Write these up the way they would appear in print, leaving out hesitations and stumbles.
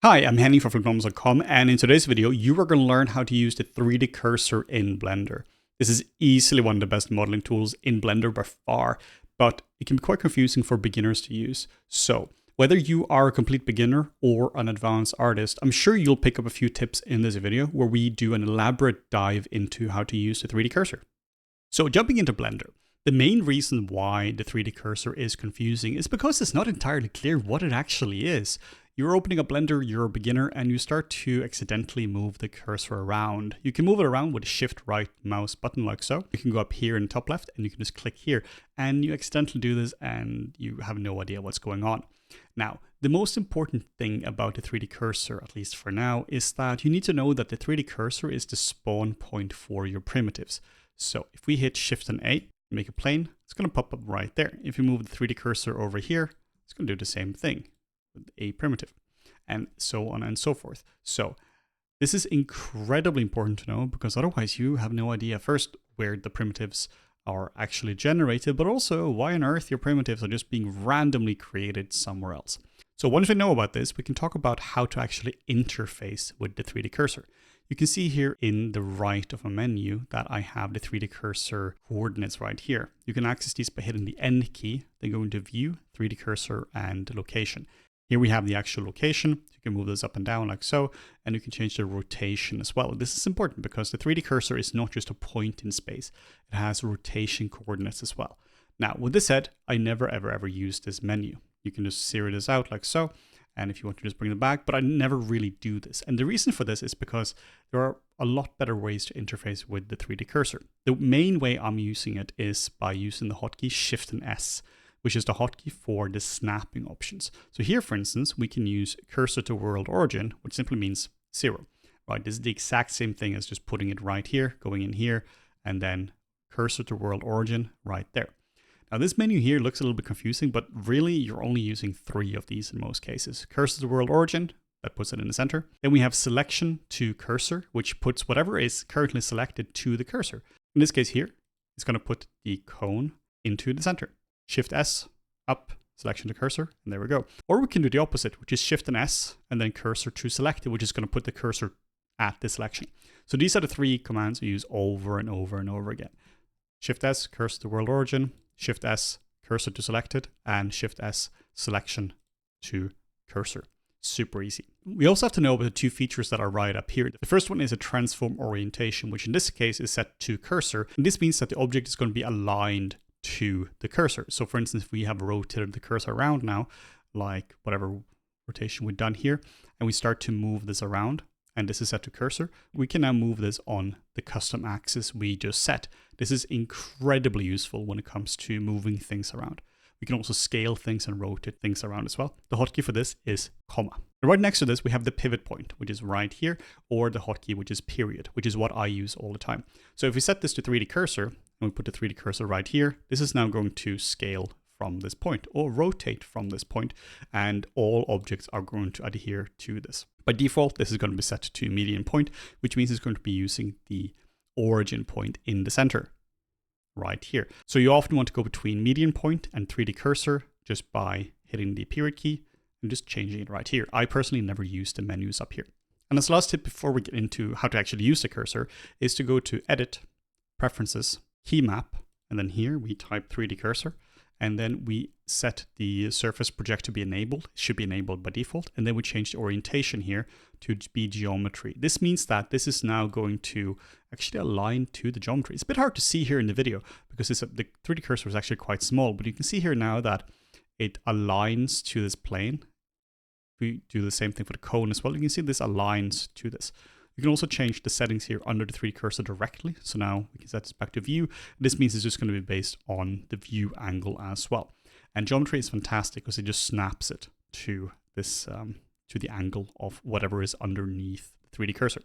Hi, I'm Henny from FlippedNormals.com, and in today's video, you are going to learn how to use the 3D cursor in Blender. This is easily one of the best modeling tools in Blender by far, but it can be quite confusing for beginners to use. So, whether you are a complete beginner or an advanced artist, I'm sure you'll pick up a few tips in this video where we do an elaborate dive into how to use the 3D cursor. So, jumping into Blender. The main reason why the 3D cursor is confusing is because it's not entirely clear what it actually is. You're opening up Blender, you're a beginner, and you start to accidentally move the cursor around. You can move it around with a shift right mouse button like so. You can go up here in the top left and you can just click here, and you accidentally do this and you have no idea what's going on. Now, the most important thing about the 3D cursor, at least for now, is that you need to know that the 3D cursor is the spawn point for your primitives. So if we hit Shift and A, make a plane, it's going to pop up right there. If you move the 3D cursor over here, it's going to do the same thing with a primitive, and so on and so forth. So this is incredibly important to know, because otherwise you have no idea first where the primitives are actually generated, but also why on earth your primitives are just being randomly created somewhere else. So once we know about this, we can talk about how to actually interface with the 3D cursor. You can see here in the right of a menu that I have the 3D cursor coordinates right here. You can access these by hitting the N key, then go into View, 3D cursor, and Location. Here we have the actual location. You can move this up and down like so, and you can change the rotation as well. This is important because the 3D cursor is not just a point in space. It has rotation coordinates as well. Now, with this said, I never ever use this menu. You can just zero this out like so, and if you want to just bring it back, but I never really do this. And the reason for this is because there are a lot better ways to interface with the 3D cursor. The main way I'm using it is by using the hotkey Shift and S, which is the hotkey for the snapping options. So here, for instance, we can use cursor to world origin, which simply means 0, right? This is the exact same thing as just putting it right here, going in here, and then cursor to world origin right there. Now this menu here looks a little bit confusing, but really you're only using 3 of these in most cases. Cursor to world origin, that puts it in the center. Then we have selection to cursor, which puts whatever is currently selected to the cursor. In this case here, it's going to put the cone into the center. Shift S, up, selection to cursor, and there we go. Or we can do the opposite, which is Shift and S, and then cursor to selected, which is going to put the cursor at the selection. So these are the 3 commands we use over and over and over again. Shift S, cursor to world origin, Shift S, cursor to selected, and Shift S, selection to cursor. Super easy. We also have to know about the 2 features that are right up here. The first one is a transform orientation, which in this case is set to cursor. And this means that the object is going to be aligned to the cursor. So for instance, if we have rotated the cursor around now, like whatever rotation we've done here, and we start to move this around, and this is set to cursor, we can now move this on the custom axis we just set. This is incredibly useful when it comes to moving things around. We can also scale things and rotate things around as well. The hotkey for this is comma. And right next to this, we have the pivot point, which is right here, or the hotkey, which is period, which is what I use all the time. So if we set this to 3D cursor, and we put the 3D cursor right here, this is now going to scale from this point or rotate from this point, and all objects are going to adhere to this. By default, this is going to be set to median point, which means it's going to be using the origin point in the center right here. So you often want to go between median point and 3D cursor just by hitting the period key and just changing it right here. I personally never use the menus up here. And as last tip before we get into how to actually use the cursor is to go to Edit, Preferences, Key Map, and then here we type 3D cursor, and then we set the surface project to be enabled. It should be enabled by default, and then we change the orientation here to be geometry. This means that this is now going to actually align to the geometry. It's a bit hard to see here in the video because the 3D cursor is actually quite small, but you can see here now that it aligns to this plane. We do the same thing for the cone as well. You can see this aligns to this. You can also change the settings here under the 3D cursor directly. So now we can set this back to view. This means it's just going to be based on the view angle as well. And geometry is fantastic because it just snaps it to this to the angle of whatever is underneath the 3D cursor.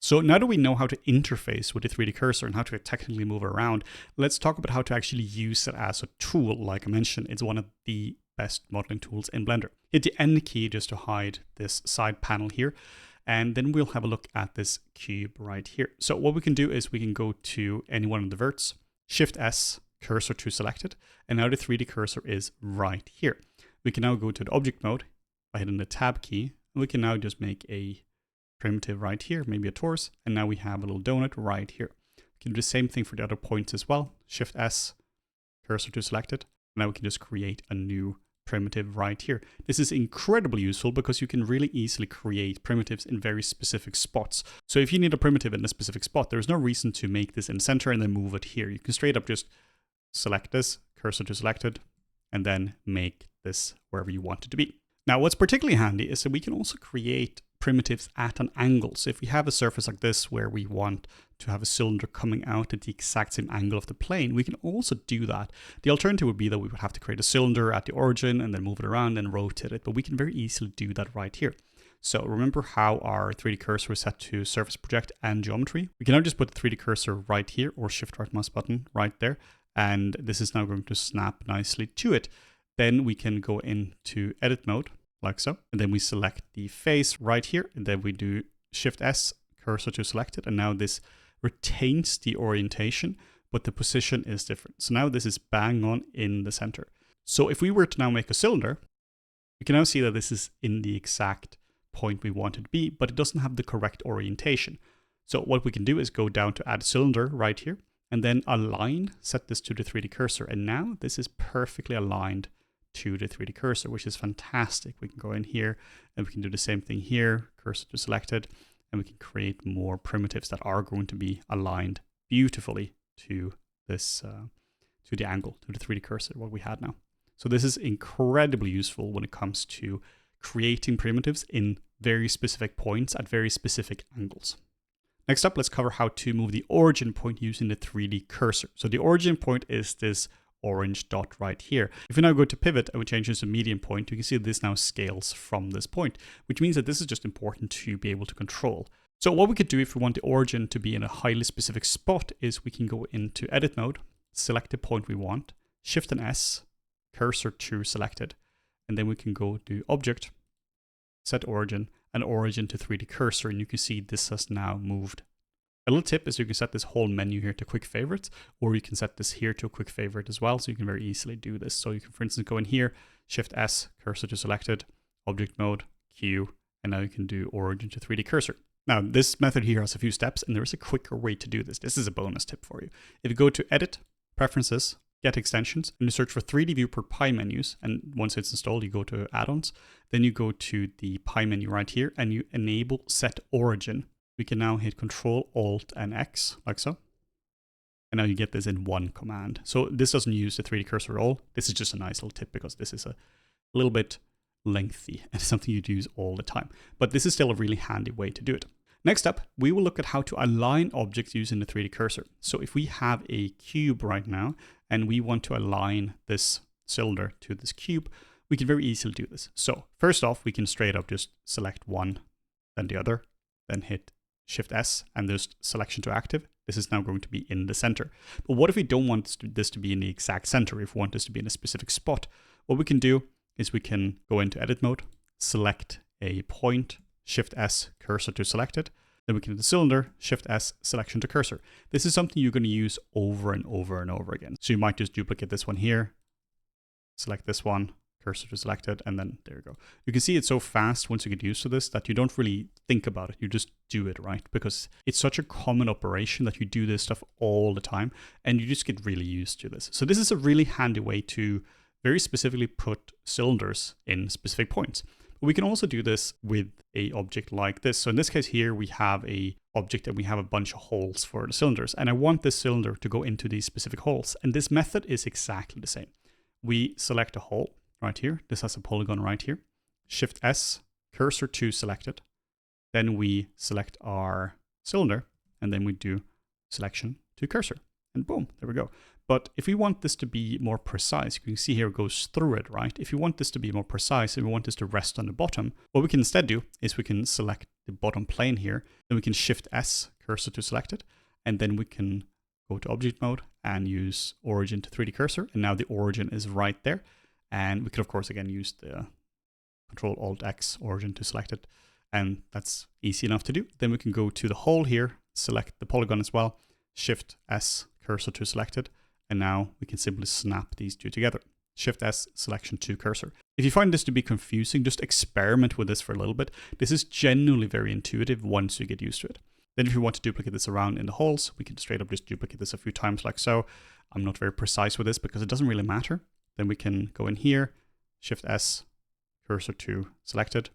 So now that we know how to interface with the 3D cursor and how to technically move it around, let's talk about how to actually use it as a tool. Like I mentioned, it's one of the best modeling tools in Blender. Hit the N key just to hide this side panel here. And then we'll have a look at this cube right here. So what we can do is we can go to any one of the verts, Shift S, cursor to selected, and now the 3D cursor is right here. We can now go to the object mode by hitting the tab key, we can now just make a primitive right here, maybe a torus, and now we have a little donut right here. We can do the same thing for the other points as well. Shift S, cursor to selected. Now we can just create a new primitive right here. This is incredibly useful because you can really easily create primitives in very specific spots. So if you need a primitive in a specific spot, there's no reason to make this in the center and then move it here. You can straight up just select this, cursor to selected, and then make this wherever you want it to be. Now, what's particularly handy is that we can also create primitives at an angle. So if we have a surface like this where we want to have a cylinder coming out at the exact same angle of the plane, we can also do that. The alternative would be that we would have to create a cylinder at the origin and then move it around and rotate it, but we can very easily do that right here. So remember how our 3D cursor is set to surface project and geometry? We can now just put the 3D cursor right here, or shift right mouse button right there, and this is now going to snap nicely to it. Then we can go into edit mode, like so, and then we select the face right here, and then we do Shift S, cursor to selected, and now this retains the orientation, but the position is different. So now this is bang on in the center. So if we were to now make a cylinder, we can now see that this is in the exact point we want it to be, but it doesn't have the correct orientation. So what we can do is go down to add cylinder right here, and then align, set this to the 3D cursor, and now this is perfectly aligned to the 3D cursor, which is fantastic. We can go in here and we can do the same thing here, cursor to selected, and we can create more primitives that are going to be aligned beautifully to this, to the angle, to the 3D cursor, what we had now. So this is incredibly useful when it comes to creating primitives in very specific points at very specific angles. Next up, let's cover how to move the origin point using the 3D cursor. So the origin point is this orange dot right here. If we now go to pivot and we change this to median point, you can see that this now scales from this point, which means that this is just important to be able to control. So what we could do if we want the origin to be in a highly specific spot is we can go into edit mode, select the point we want, shift and S, cursor to selected, and then we can go to object, set origin, and origin to 3D cursor, and you can see this has now moved. A little tip is you can set this whole menu here to quick favorites, or you can set this here to a quick favorite as well, so you can very easily do this. So you can, for instance, go in here, Shift S, cursor to selected, object mode, Q, and now you can do origin to 3D cursor. Now, this method here has a few steps, and there is a quicker way to do this. This is a bonus tip for you. If you go to Edit, Preferences, Get Extensions, and you search for 3D Viewport Pi menus, and once it's installed, you go to Add-ons, then you go to the Pi menu right here, and you enable Set Origin. We can now hit Control, Alt, and X, like so. And now you get this in one command. So this doesn't use the 3D cursor at all. This is just a nice little tip because this is a little bit lengthy and something you'd use all the time. But this is still a really handy way to do it. Next up, we will look at how to align objects using the 3D cursor. So if we have a cube right now, and we want to align this cylinder to this cube, we can very easily do this. So first off, we can straight up just select one, then the other, then hit Shift S and there's selection to active. This is now going to be in the center. But what if we don't want this to be in the exact center? If we want this to be in a specific spot, what we can do is we can go into edit mode, select a point, Shift S, cursor to selected. Then we can hit the cylinder, Shift S, selection to cursor. This is something you're going to use over and over and over again. So you might just duplicate this one here, select this one, cursor to selected, and then there you go. You can see it's so fast once you get used to this that you don't really think about it. You just do it, right? Because it's such a common operation that you do this stuff all the time and you just get really used to this. So this is a really handy way to very specifically put cylinders in specific points. But we can also do this with a object like this. So in this case here, we have a object and we have a bunch of holes for the cylinders. And I want this cylinder to go into these specific holes. And this method is exactly the same. We select a hole right here. This has a polygon right here. Shift S, cursor to selected. Then we select our cylinder and then we do selection to cursor and boom, there we go. But if we want this to be more precise, you can see here it goes through it, right? If you want this to be more precise and we want this to rest on the bottom, what we can instead do is we can select the bottom plane here, then we can Shift S, cursor to selected, and then we can go to object mode and use origin to 3D cursor. And now the origin is right there. And we could, of course, again, use the Control Alt X origin to select it. And that's easy enough to do. Then we can go to the hole here, select the polygon as well, Shift S, cursor to selected. And now we can simply snap these two together. Shift S, selection to cursor. If you find this to be confusing, just experiment with this for a little bit. This is genuinely very intuitive once you get used to it. Then if you want to duplicate this around in the holes, we can straight up just duplicate this a few times like so. I'm not very precise with this because it doesn't really matter. Then we can go in here, Shift S, cursor to selected,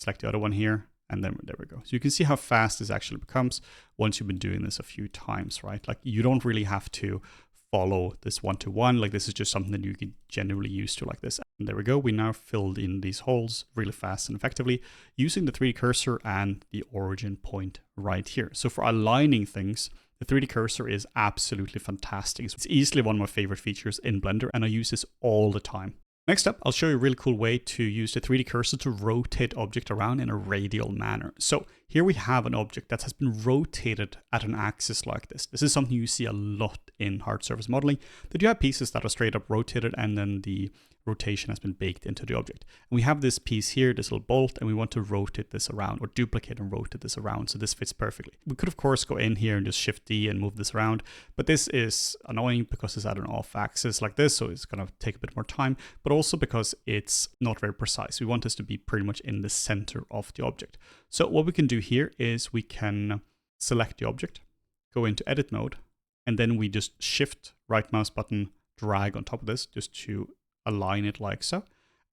select the other one here, and then there we go. So you can see how fast this actually becomes once you've been doing this a few times, right? Like you don't really have to follow this one-to-one. Like this is just something that you can generally use to like this. And there we go. We now filled in these holes really fast and effectively using the 3D cursor and the origin point right here. So for aligning things, the 3D cursor is absolutely fantastic. It's easily one of my favorite features in Blender, and I use this all the time. Next up, I'll show you a really cool way to use the 3D cursor to rotate object around in a radial manner. So here we have an object that has been rotated at an axis like this. This is something you see a lot in hard surface modeling, that you have pieces that are straight up rotated and then the rotation has been baked into the object. And we have this piece here, this little bolt, and we want to rotate this around or duplicate and rotate this around so this fits perfectly. We could of course go in here and just Shift D and move this around, but this is annoying because it's at an off axis like this, so it's going to take a bit more time, but also because it's not very precise. We want this to be pretty much in the center of the object. So what we can do here is we can select the object, go into edit mode, and then we just Shift right mouse button, drag on top of this just to align it like so.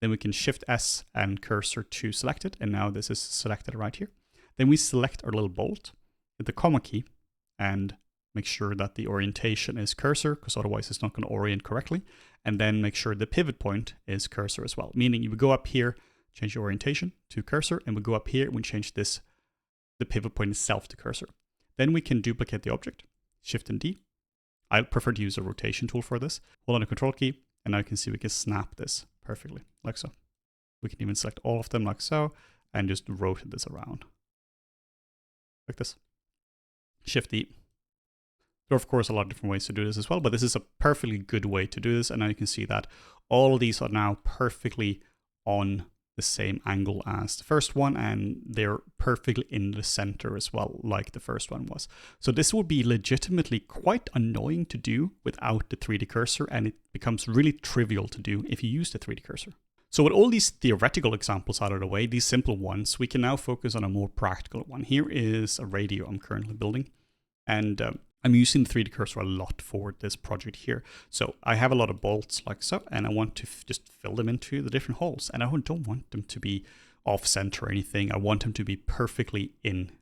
Then we can Shift S and cursor to selected, and now this is selected right here. Then we select our little bolt with the comma key and make sure that the orientation is cursor, because otherwise it's not going to orient correctly. And then make sure the pivot point is cursor as well, meaning you would go up here, change the orientation to cursor, and we go up here and we change this, the pivot point itself to cursor. Then we can duplicate the object, Shift and D. I prefer to use a rotation tool for this. Hold on the Control key, and now you can see we can snap this perfectly, like so. We can even select all of them like so, and just rotate this around. Like this. Shift D. There are of course a lot of different ways to do this as well, but this is a perfectly good way to do this, and now you can see that all of these are now perfectly on the same angle as the first one, and they're perfectly in the center as well, like the first one was. So this would be legitimately quite annoying to do without the 3D cursor, and it becomes really trivial to do if you use the 3D cursor. So with all these theoretical examples out of the way, these simple ones, we can now focus on a more practical one. Here is a radio I'm currently building, and I'm using the 3D cursor a lot for this project here. So I have a lot of bolts like so, and I want to just fill them into the different holes. And I don't want them to be off center or anything. I want them to be perfectly in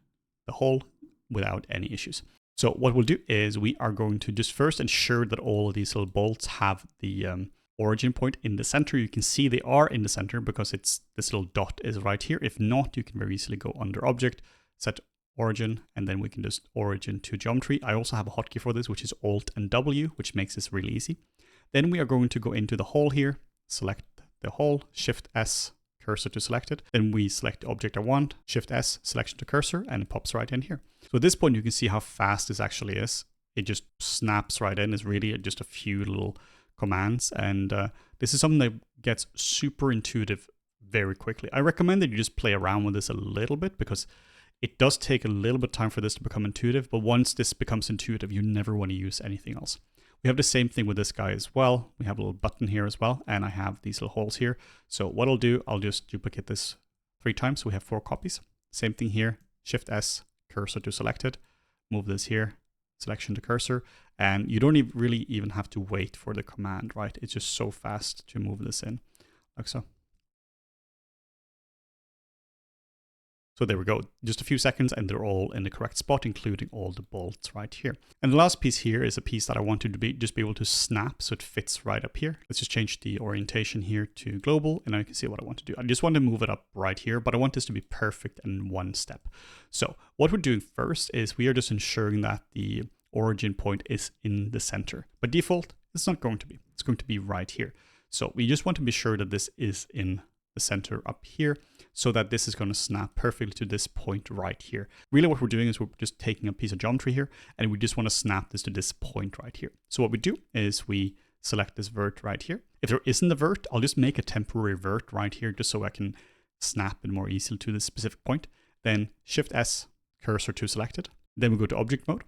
the hole without any issues. So what we'll do is we are going to just first ensure that all of these little bolts have the origin point in the center. You can see they are in the center because it's this little dot is right here. If not, you can very easily go under object, set origin, and then we can just origin to geometry. I also have a hotkey for this, which is Alt and W, which makes this really easy. Then we are going to go into the hole here, select the hole, Shift S, cursor to selected. Then we select the object I want, Shift S, selection to cursor, and it pops right in here. So at this point, you can see how fast this actually is. It just snaps right in. It's really just a few little commands, and this is something that gets super intuitive very quickly. I recommend that you just play around with this a little bit because it does take a little bit of time for this to become intuitive, but once this becomes intuitive, you never want to use anything else. We have the same thing with this guy as well. We have a little button here as well, and I have these little holes here. So what I'll do, I'll just duplicate this 3 times. So we have 4 copies. Same thing here, Shift S, cursor to selected, move this here, selection to cursor, and you don't really even have to wait for the command, right? It's just so fast to move this in, like so. So there we go, just a few seconds and they're all in the correct spot, including all the bolts right here. And the last piece here is a piece that I wanted to just be able to snap so it fits right up here. Let's just change the orientation here to global, and now you can see what I want to do. I just want to move it up right here, but I want this to be perfect in one step. So what we're doing first is we are just ensuring that the origin point is in the center. By default, it's not going to be. It's going to be right here. So we just want to be sure that this is in the center up here, so that this is going to snap perfectly to this point right here. Really what we're doing is we're just taking a piece of geometry here, and we just want to snap this to this point right here. So what we do is we select this vert right here. If there isn't a vert, I'll just make a temporary vert right here just so I can snap it more easily to this specific point. Then Shift S, cursor to selected. Then we go to object mode.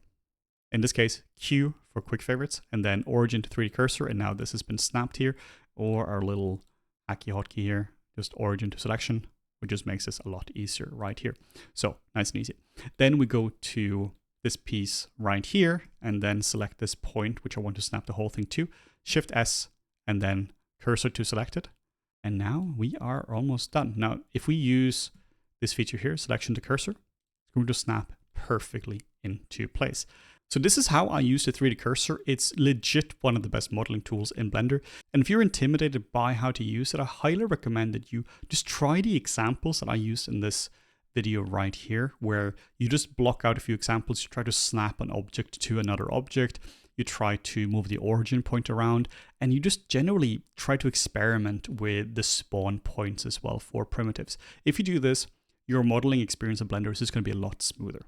In this case, Q for quick favorites, and then origin to 3D cursor, and now this has been snapped here, or our little Aki hotkey here, just origin to selection, which just makes this a lot easier right here. So nice and easy. Then we go to this piece right here and then select this point, which I want to snap the whole thing to, Shift S and then cursor to selected. And now we are almost done. Now, if we use this feature here, selection to cursor, it's going to snap perfectly into place. So this is how I use the 3D cursor. It's legit one of the best modeling tools in Blender. And if you're intimidated by how to use it, I highly recommend that you just try the examples that I used in this video right here, where you just block out a few examples. You try to snap an object to another object. You try to move the origin point around, and you just generally try to experiment with the spawn points as well for primitives. If you do this, your modeling experience of Blender is just going to be a lot smoother.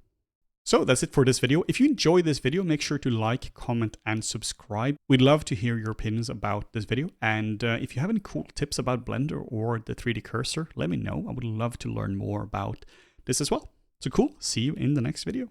So that's it for this video. If you enjoyed this video, make sure to like, comment, and subscribe. We'd love to hear your opinions about this video. And if you have any cool tips about Blender or the 3D cursor, let me know. I would love to learn more about this as well. So cool. See you in the next video.